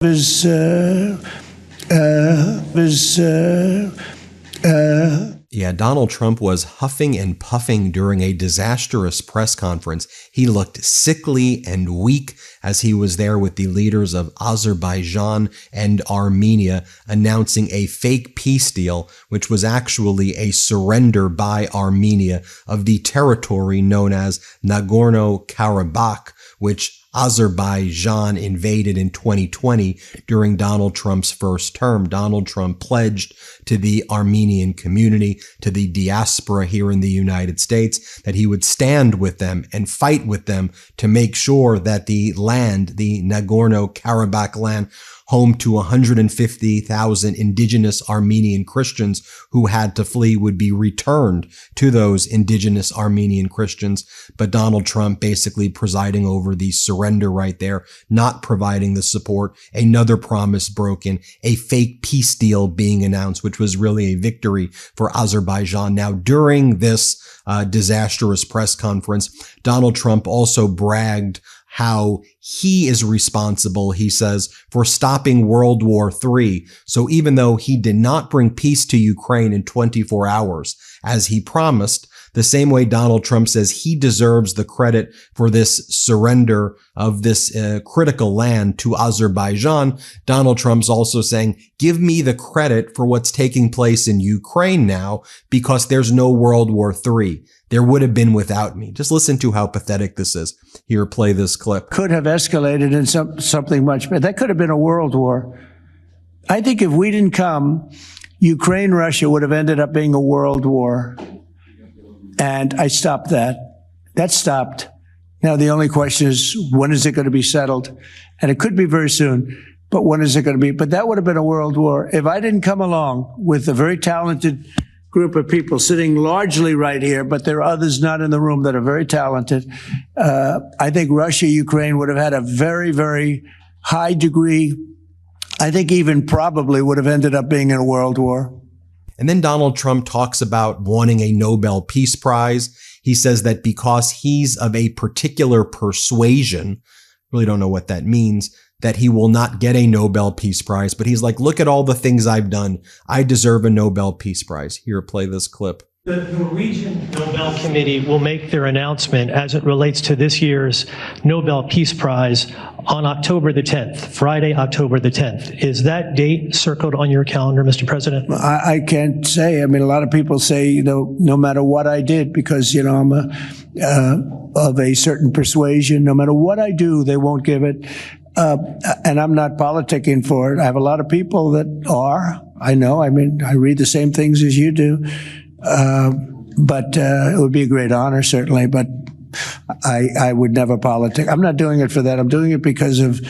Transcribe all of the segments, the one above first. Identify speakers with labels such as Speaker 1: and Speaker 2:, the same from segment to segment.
Speaker 1: Yeah, Donald Trump was huffing and puffing during a disastrous press conference. He looked sickly and weak as he was there with the leaders of Azerbaijan and Armenia announcing a fake peace deal, which was actually a surrender by Armenia of the territory known as Nagorno-Karabakh, which Azerbaijan invaded in 2020 during Donald Trump's first term. Donald Trump pledged to the Armenian community, to the diaspora here in the United States, that he would stand with them and fight with them to make sure that the land, the Nagorno-Karabakh land, home to 150,000 indigenous Armenian Christians who had to flee, would be returned to those indigenous Armenian Christians. But Donald Trump basically presiding over the surrender right there, not providing the support, another promise broken, a fake peace deal being announced, which was really a victory for Azerbaijan. Now, during this disastrous press conference, Donald Trump also bragged how he is responsible, he says, for stopping World War III. So even though he did not bring peace to Ukraine in 24 hours, as he promised, the same way Donald Trump says he deserves the credit for this surrender of this critical land to Azerbaijan, Donald Trump's also saying, give me the credit for what's taking place in Ukraine now, because there's no World War III. There would have been without me. Just listen to how pathetic this is. Here, play this clip.
Speaker 2: Could have escalated in something much better. That could have been a world war. I think if we didn't come, Ukraine-Russia would have ended up being a world war. And I stopped that. That stopped. Now, the only question is, when is it going to be settled? And it could be very soon, but when is it going to be? But that would have been a world war. If I didn't come along with a very talented group of people sitting largely right here, but there are others not in the room that are very talented, I think Russia, Ukraine would have had a very, very high degree, I think even probably would have ended up being in a world war.
Speaker 1: And then Donald Trump talks about wanting a Nobel Peace Prize. He says that because he's of a particular persuasion, really don't know what that means, that he will not get a Nobel Peace Prize. But he's like, look at all the things I've done. I deserve a Nobel Peace Prize. Here, play this clip.
Speaker 3: The Norwegian Nobel Committee will make their announcement as it relates to this year's Nobel Peace Prize on October the 10th, Friday, October the 10th. Is that date circled on your calendar, Mr. President?
Speaker 2: I can't say. I mean, a lot of people say, no matter what I did, because, I'm of a certain persuasion, no matter what I do, they won't give it. And I'm not politicking for it. I have a lot of people that are. I know. I mean, I read the same things as you do. But it would be a great honor, certainly. But I would never politic. I'm not doing it for that. I'm doing it because of,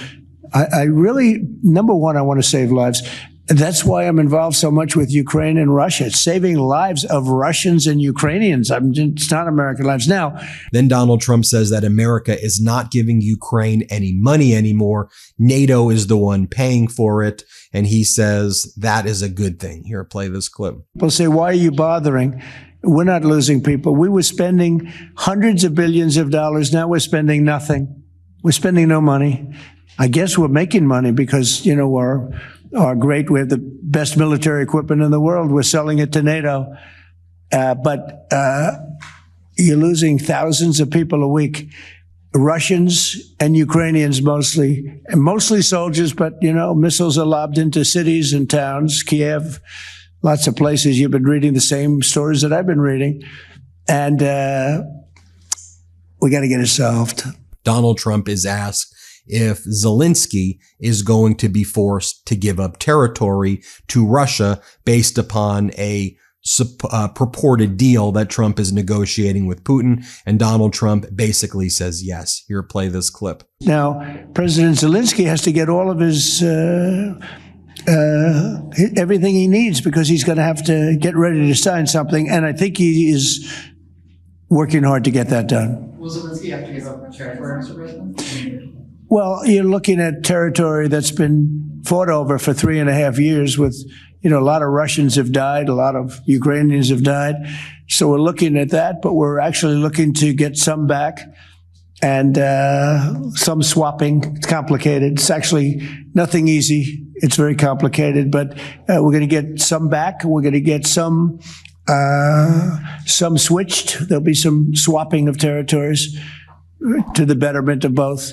Speaker 2: I really, number one, I want to save lives. That's why I'm involved so much with Ukraine and Russia. It's saving lives of Russians and Ukrainians. It's not American lives. Now,
Speaker 1: then Donald Trump says that America is not giving Ukraine any money anymore. NATO is the one paying for it. And he says that is a good thing. Here, play this clip.
Speaker 2: People say, why are you bothering? We're not losing people. We were spending hundreds of billions of dollars. Now we're spending nothing. We're spending no money. I guess we're making money because, we're great. We have the best military equipment in the world. We're selling it to NATO. But you're losing thousands of people a week. Russians and Ukrainians mostly, and mostly soldiers, but, missiles are lobbed into cities and towns, Kiev, lots of places. You've been reading the same stories that I've been reading. And we got to get it solved.
Speaker 1: Donald Trump is asked if Zelensky is going to be forced to give up territory to Russia based upon a purported deal that Trump is negotiating with Putin. And Donald Trump basically says yes. Here, play this clip.
Speaker 2: Now, President Zelensky has to get all of his everything he needs, because he's going to have to get ready to sign something. And I think he is working hard to get that done.
Speaker 4: Will Zelensky have to give up territory, Mr. President?
Speaker 2: Well, you're looking at territory that's been fought over for 3.5 years with, a lot of Russians have died, a lot of Ukrainians have died. So we're looking at that, but we're actually looking to get some back. and some swapping. It's complicated. It's actually nothing easy. It's very complicated, but we're going to get some back. We're going to get some switched. There'll be some swapping of territories to the betterment of both.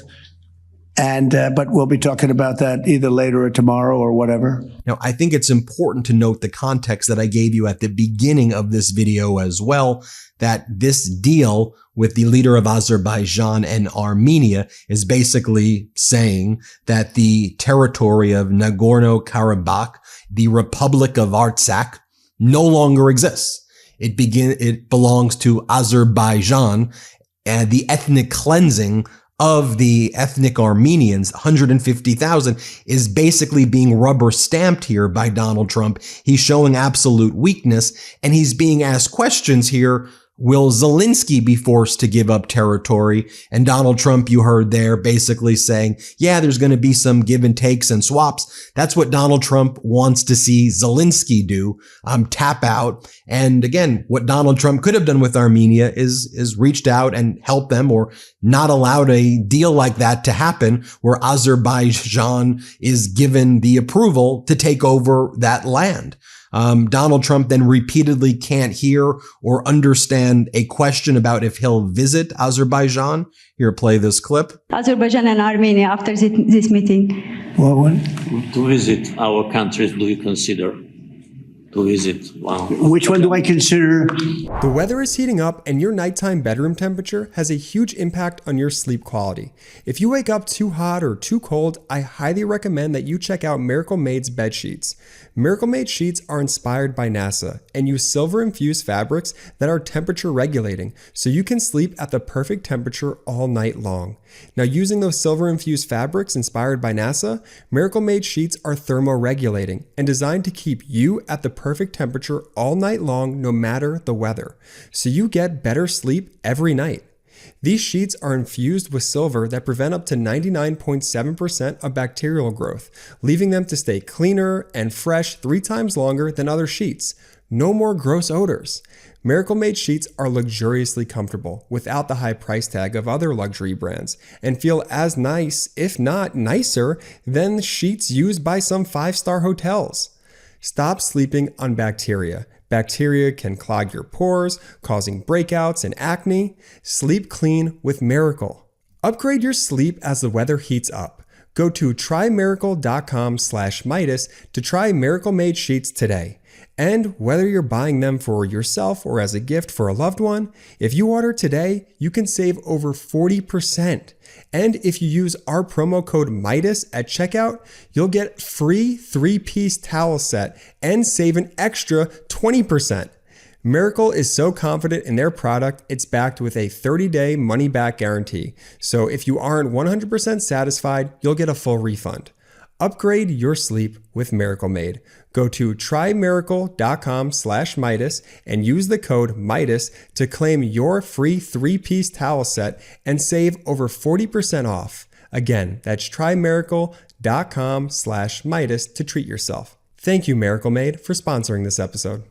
Speaker 2: And but we'll be talking about that either later or tomorrow or whatever.
Speaker 1: Now, I think it's important to note the context that I gave you at the beginning of this video as well, that this deal with the leader of Azerbaijan and Armenia is basically saying that the territory of Nagorno-Karabakh, the Republic of Artsakh, no longer exists. It belongs to Azerbaijan, and the ethnic cleansing of the ethnic Armenians, 150,000, is basically being rubber stamped here by Donald Trump. He's showing absolute weakness, and he's being asked questions here. Will Zelensky be forced to give up territory? And Donald Trump, you heard there, basically saying, yeah, there's going to be some give and takes and swaps. That's what Donald Trump wants to see Zelensky do, tap out. And again, what Donald Trump could have done with Armenia is reached out and helped them, or not allowed a deal like that to happen, where Azerbaijan is given the approval to take over that land. Donald Trump then repeatedly can't hear or understand a question about if he'll visit Azerbaijan. Here, play this clip.
Speaker 5: Azerbaijan and Armenia after this meeting.
Speaker 2: What?
Speaker 6: To visit our countries, do you consider? To visit, wow.
Speaker 2: Which one do I consider?
Speaker 7: The weather is heating up, and your nighttime bedroom temperature has a huge impact on your sleep quality. If you wake up too hot or too cold, I highly recommend that you check out Miracle Made's bed sheets. Miracle Made sheets are inspired by NASA and use silver-infused fabrics that are temperature regulating, so you can sleep at the perfect temperature all night long. Now, using those silver-infused fabrics inspired by NASA, Miracle Made sheets are thermoregulating and designed to keep you at the perfect temperature all night long, no matter the weather, so you get better sleep every night. These sheets are infused with silver that prevent up to 99.7% of bacterial growth, leaving them to stay cleaner and fresh 3 times longer than other sheets. No more gross odors. Miracle Made sheets are luxuriously comfortable without the high price tag of other luxury brands, and feel as nice, if not nicer, than sheets used by some 5-star hotels. Stop sleeping on bacteria. Bacteria can clog your pores, causing breakouts and acne. Sleep clean with Miracle. Upgrade your sleep as the weather heats up. Go to trymiracle.com/Meidas to try Miracle Made sheets today. And whether you're buying them for yourself or as a gift for a loved one, if you order today, you can save over 40%. And if you use our promo code Meidas at checkout, you'll get free 3-piece towel set and save an extra 20%. Miracle is so confident in their product, it's backed with a 30-day money-back guarantee. So if you aren't 100% satisfied, you'll get a full refund. Upgrade your sleep with Miracle Made. Go to trymiracle.com/Meidas and use the code Meidas to claim your free 3-piece towel set and save over 40% off. Again, that's trymiracle.com/Meidas to treat yourself. Thank you, Miracle Made, for sponsoring this episode.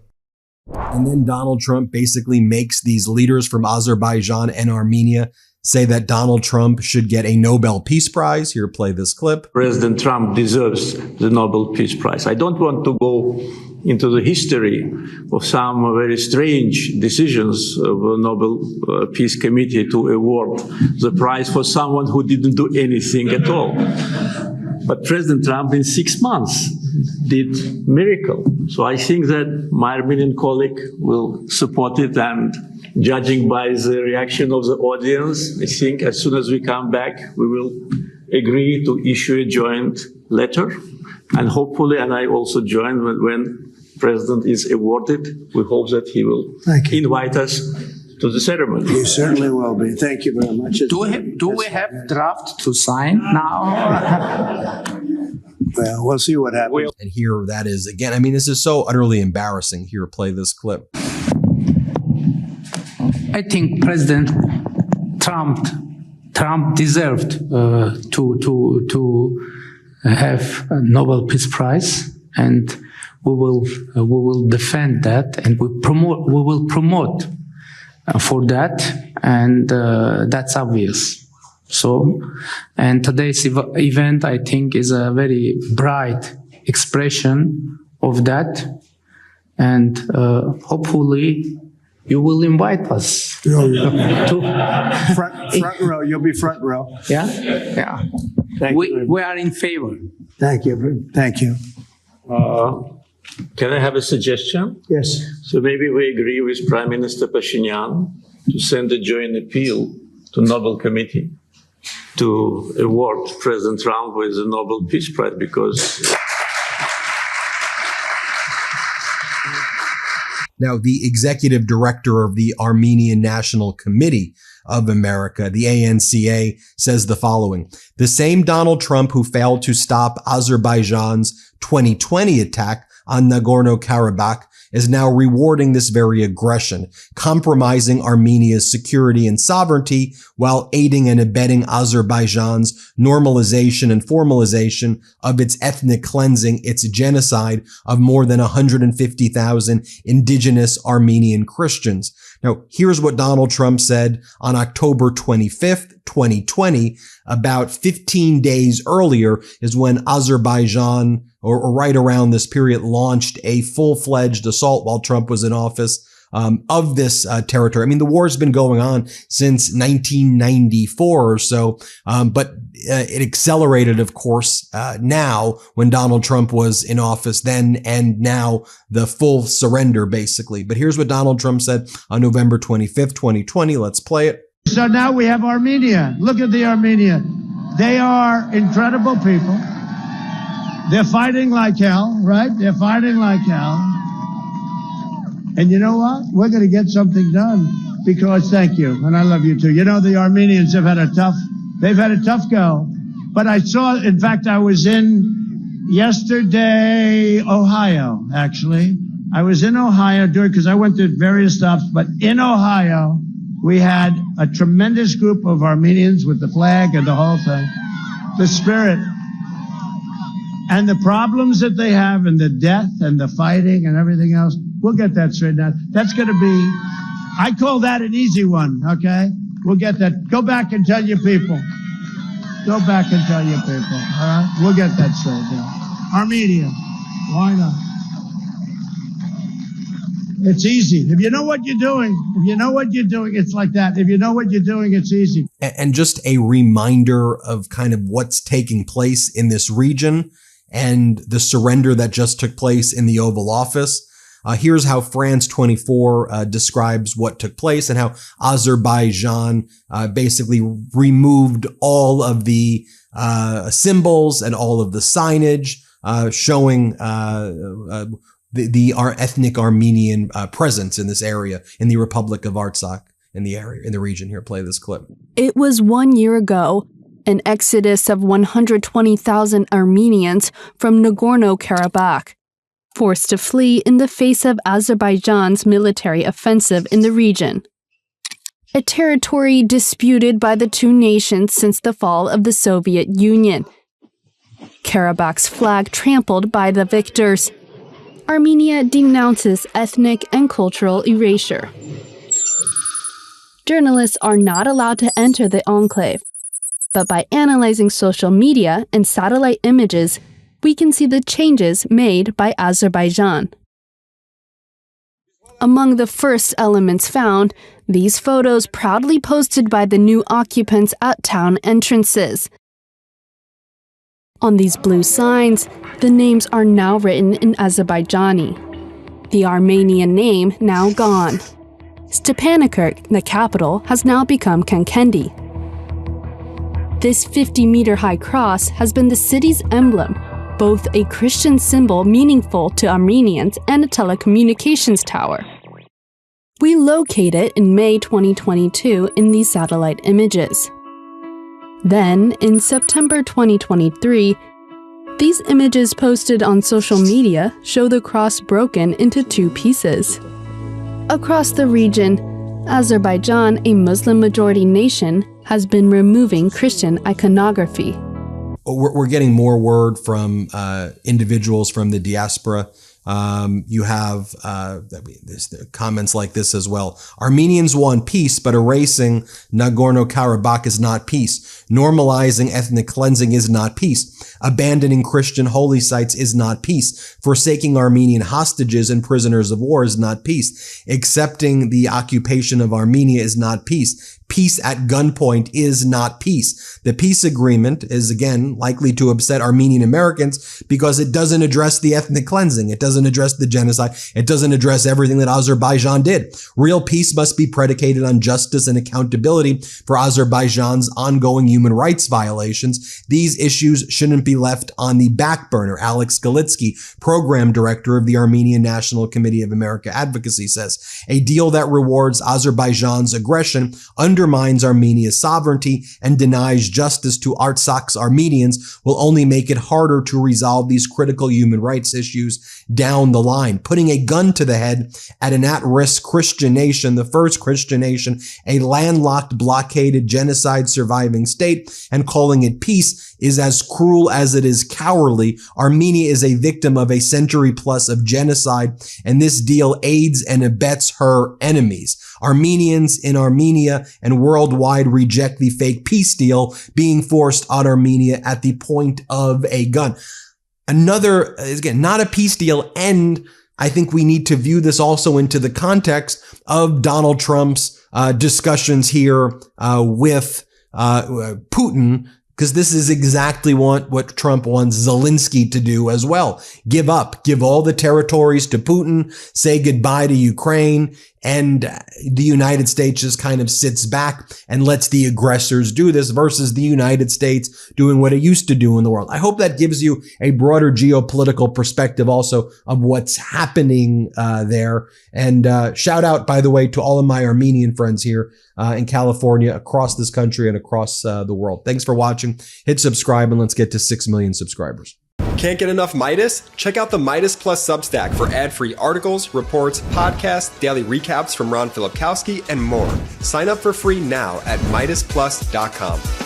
Speaker 1: And then Donald Trump basically makes these leaders from Azerbaijan and Armenia say that Donald Trump should get a Nobel Peace Prize. Here, play this clip.
Speaker 6: President Trump deserves the Nobel Peace Prize. I don't want to go into the history of some very strange decisions of the Nobel Peace Committee to award the prize for someone who didn't do anything at all. But President Trump in 6 months did miracle. So I think that my Armenian colleague will support it, and judging by the reaction of the audience, I think as soon as we come back, we will agree to issue a joint letter. And hopefully, and I also join when President is awarded, we hope that he will invite us to the ceremony.
Speaker 2: You certainly will be. Thank you very much.
Speaker 4: Do we have draft to sign now?
Speaker 2: Well, we'll see what happens.
Speaker 1: And here that is again. I mean, this is so utterly embarrassing. Here, play this clip.
Speaker 4: I think President Trump deserved to have a Nobel Peace Prize, and we will defend that, and we will promote for that, and that's obvious. So, and today's event, I think, is a very bright expression of that. And hopefully you will invite us.
Speaker 2: Front row, you'll be front row.
Speaker 4: Yeah? Yeah. We are in favor.
Speaker 2: Thank you. Thank you.
Speaker 6: Can I have a suggestion?
Speaker 2: Yes.
Speaker 6: So maybe we agree with Prime Minister Pashinyan to send a joint appeal to Nobel Committee to award President Trump with the Nobel Peace Prize, because
Speaker 1: Now, the executive director of the Armenian National Committee of America, the ANCA, says the following: the same Donald Trump who failed to stop Azerbaijan's 2020 attack on Nagorno-Karabakh is now rewarding this very aggression, compromising Armenia's security and sovereignty while aiding and abetting Azerbaijan's normalization and formalization of its ethnic cleansing, its genocide of more than 150,000 indigenous Armenian Christians. Now, here's what Donald Trump said on October 25th, 2020. About 15 days earlier is when Azerbaijan, or right around this period, launched a full-fledged assault while Trump was in office of this territory. I mean, the war has been going on since 1994 or so, but it accelerated, of course, now when Donald Trump was in office then, and now the full surrender, basically. But here's what Donald Trump said on November 25th, 2020. Let's play it.
Speaker 2: So now we have Armenia. Look at the Armenia. They are incredible people. They're fighting like hell, right? They're fighting like hell. And you know what? We're going to get something done because, thank you, and I love you too. You know, the Armenians have had a tough go. But I saw, in fact, I was in yesterday, Ohio, actually. I was in Ohio because I went to various stops, but in Ohio, we had a tremendous group of Armenians with the flag and the whole thing, the spirit. And the problems that they have and the death and the fighting and everything else, we'll get that straightened out. That's going to be, I call that an easy one, okay? We'll get that. Go back and tell your people. Go back and tell your people, all right? We'll get that straightened out. Armenia, why not? It's easy. If you know what you're doing, it's like that. If you know what you're doing, it's easy.
Speaker 1: And just a reminder of kind of what's taking place in this region and the surrender that just took place in the Oval Office. Here's how France 24 describes what took place and how Azerbaijan basically removed all of the symbols and all of the signage showing our ethnic Armenian presence in this area, in the Republic of Artsakh, in the region. Here, play this clip.
Speaker 8: It was 1 year ago. An exodus of 120,000 Armenians from Nagorno-Karabakh, forced to flee in the face of Azerbaijan's military offensive in the region. A territory disputed by the two nations since the fall of the Soviet Union. Karabakh's flag trampled by the victors. Armenia denounces ethnic and cultural erasure. Journalists are not allowed to enter the enclave. But by analyzing social media and satellite images, we can see the changes made by Azerbaijan. Among the first elements found, these photos proudly posted by the new occupants at town entrances. On these blue signs, the names are now written in Azerbaijani. The Armenian name now gone. Stepanakert, the capital, has now become Kankendi. This 50-meter-high cross has been the city's emblem, both a Christian symbol meaningful to Armenians and a telecommunications tower. We locate it in May 2022 in these satellite images. Then, in September 2023, these images posted on social media show the cross broken into two pieces. Across the region, Azerbaijan, a Muslim-majority nation, has been removing Christian iconography.
Speaker 1: We're getting more word from individuals from the diaspora You have there's comments like this as well. Armenians want peace, but erasing Nagorno-Karabakh is not peace. Normalizing ethnic cleansing is not peace. Abandoning Christian holy sites is not peace. Forsaking Armenian hostages and prisoners of war is not peace. Accepting the occupation of Armenia is not peace. Peace at gunpoint is not peace. The peace agreement is, again, likely to upset Armenian Americans because it doesn't address the ethnic cleansing. It doesn't address the genocide. It doesn't address everything that Azerbaijan did. Real peace must be predicated on justice and accountability for Azerbaijan's ongoing human rights violations. These issues shouldn't be left on the back burner. Alex Galitsky, program director of the Armenian National Committee of America Advocacy, says a deal that rewards Azerbaijan's aggression undermines Armenia's sovereignty and denies justice to Artsak's Armenians will only make it harder to resolve these critical human rights issues down the line. Putting a gun to the head at an at-risk Christian nation, the first Christian nation, a landlocked, blockaded, genocide surviving state, and calling it peace is as cruel as it is cowardly. Armenia is a victim of a century plus of genocide, and this deal aids and abets her enemies. Armenians in Armenia and worldwide reject the fake peace deal being forced on Armenia at the point of a gun. Another, again, not a peace deal, and I think we need to view this also into the context of Donald Trump's discussions here with Putin, because this is exactly what Trump wants Zelensky to do as well. Give up, give all the territories to Putin, say goodbye to Ukraine, and the United States just kind of sits back and lets the aggressors do this versus the United States doing what it used to do in the world. I hope that gives you a broader geopolitical perspective also of what's happening there. And shout out, by the way, to all of my Armenian friends here in California, across this country and across the world. Thanks for watching. Hit subscribe and let's get to 6 million subscribers.
Speaker 7: Can't get enough Meidas? Check out the Meidas Plus Substack for ad-free articles, reports, podcasts, daily recaps from Ron Filipkowski, and more. Sign up for free now at MeidasPlus.com.